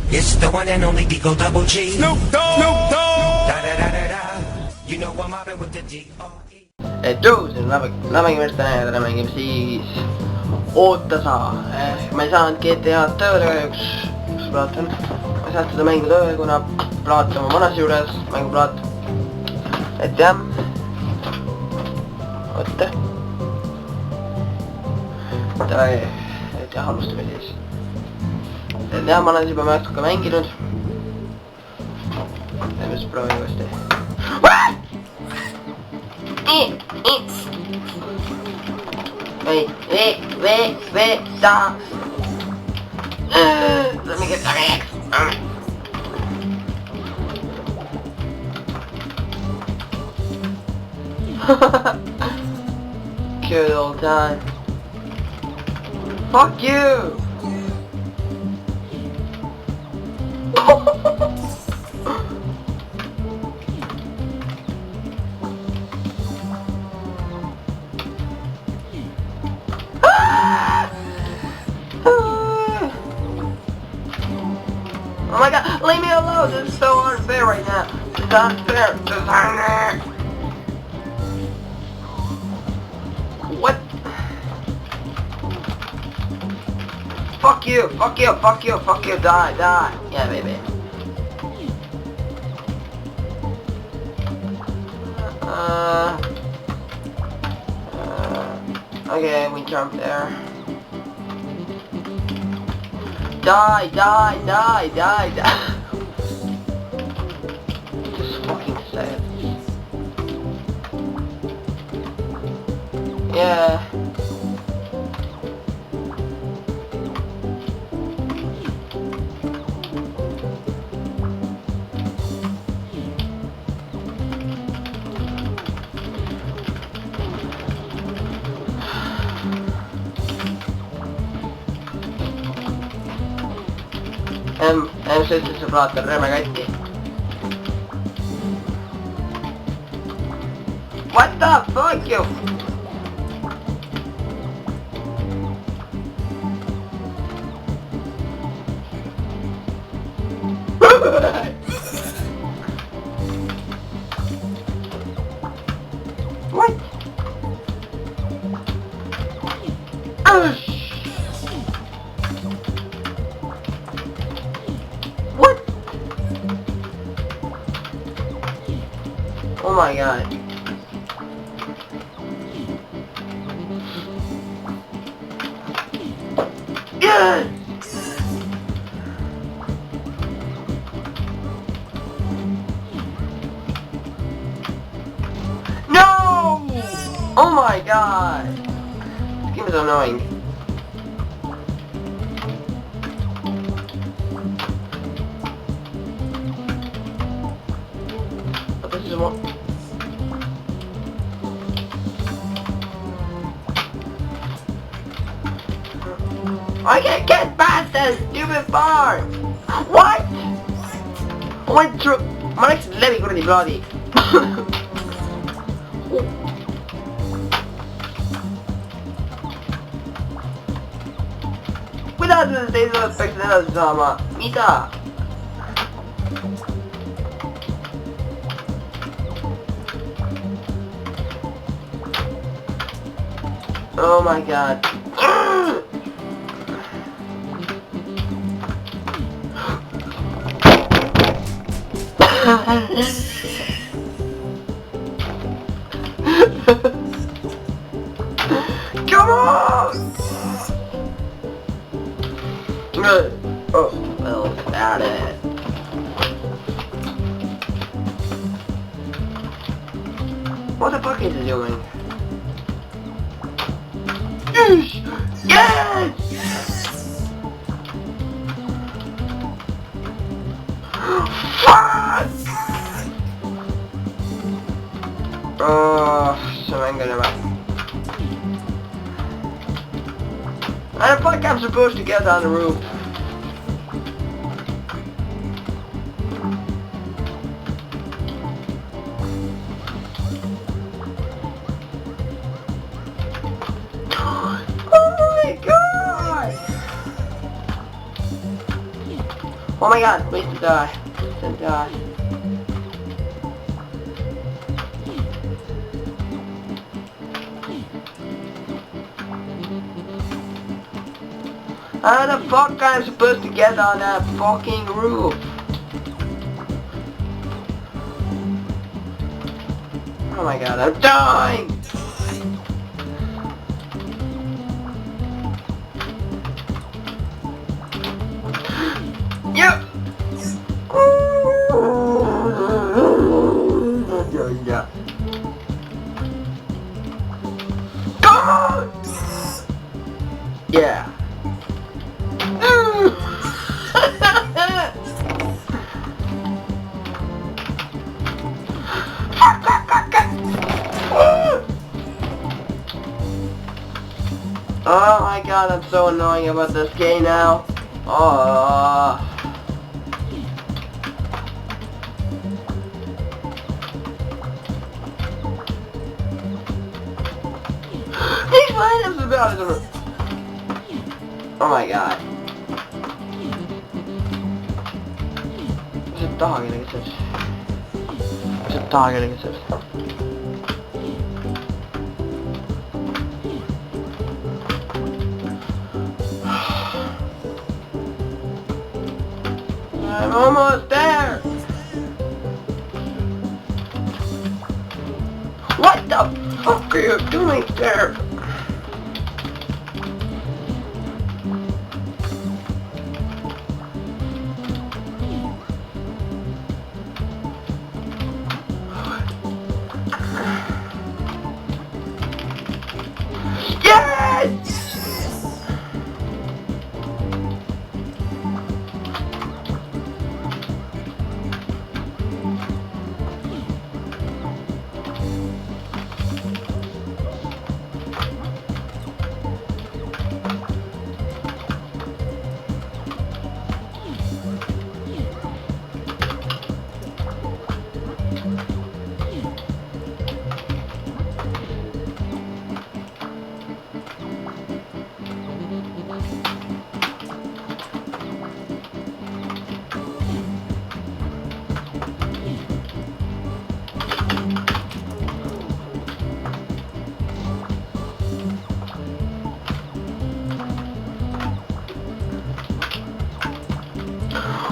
It's the one and only Digo Double G. Snoop Dogg. Snoop Dogg. Da da da da da. You know I'm mobbing with the D.R.E. Tõusin, lähmegi meest täna mängime siis Oota sa, ma ei saanud GTA-d tööle kahjuks, kus plaat on. Ma ei saanud seda mängu tööle, kuna plaat on mu vanas juures, mänguplaat. Et jah. Oota. Et jah, alustame siis. Et jah, ma olen juba natuke mänginud. Teeme siis proovi uuesti. Stop. Let me get back. Good old time. Fuck you. Oh my god, leave me alone! This is so unfair right now. It's unfair. It's unfair. What? Fuck you! Fuck you! Fuck you! Fuck you! Die! Die! Yeah, baby. Okay, we jump there. Die, die, die, die, die. Just fucking say it. Yeah. M16 sõbrad veel räme katti. What the fuck you? What? What? Oh my god. Good. No! Oh my god. This game is annoying. But this is what. I can't get past this stupid bar! What? I went through. Ma läksin läbi kuradi plaadi. Kuidas me teised peaks edasi saama? Mida? Oh my god. Come on! Oh, well, got it. What the fuck is it doing? Yes! What? Oh, so I'm gonna. I don't think I'm supposed to get on the roof. Oh my god! Oh my god, please don't die. Please don't die. How the fuck am I supposed to get on that fucking roof? Oh my god, I'm dying! Yep! Yeah. Come on! Yeah. Oh my god, I'm so annoying about this game now. Oh. These items about it. Oh my god. There's a dog in it. There's a dog in it. I'm almost there! What the fuck are you doing there? Yes!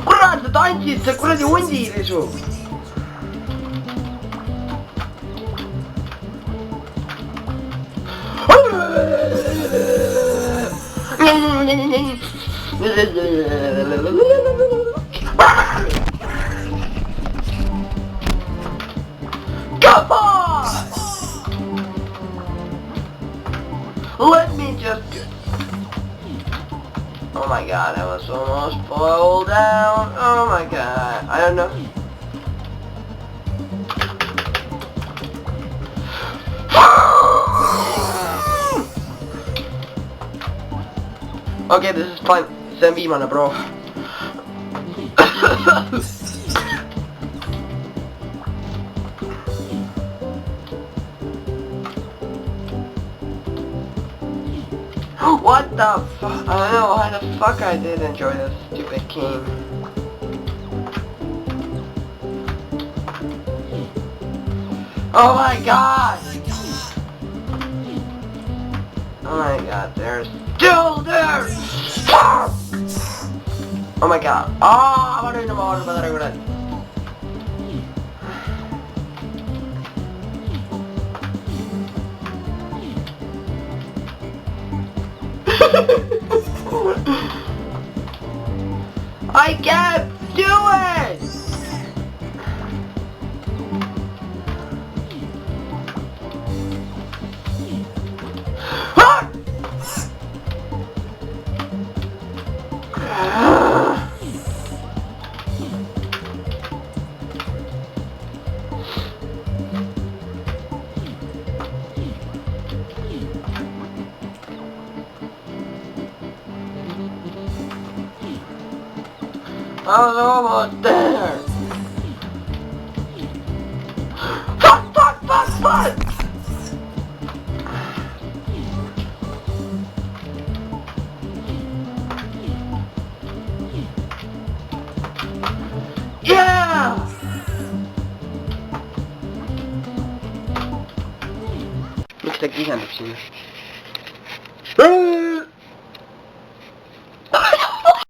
Kurat, sa tantsid sa kuradi hundile su! Come on! Let me just... Oh my god, I was almost fall down. Oh my god, I don't know. Okay, this is fine. Zombie mana, bro. What the fuck? I don't know why the fuck I did enjoy this stupid game. Oh my god! Oh my god, they're still there! Oh my god. Ah, what are the more but I I can't do it! I was almost there! Fuck, fuck, fuck, fuck! äkki kisendab sinna.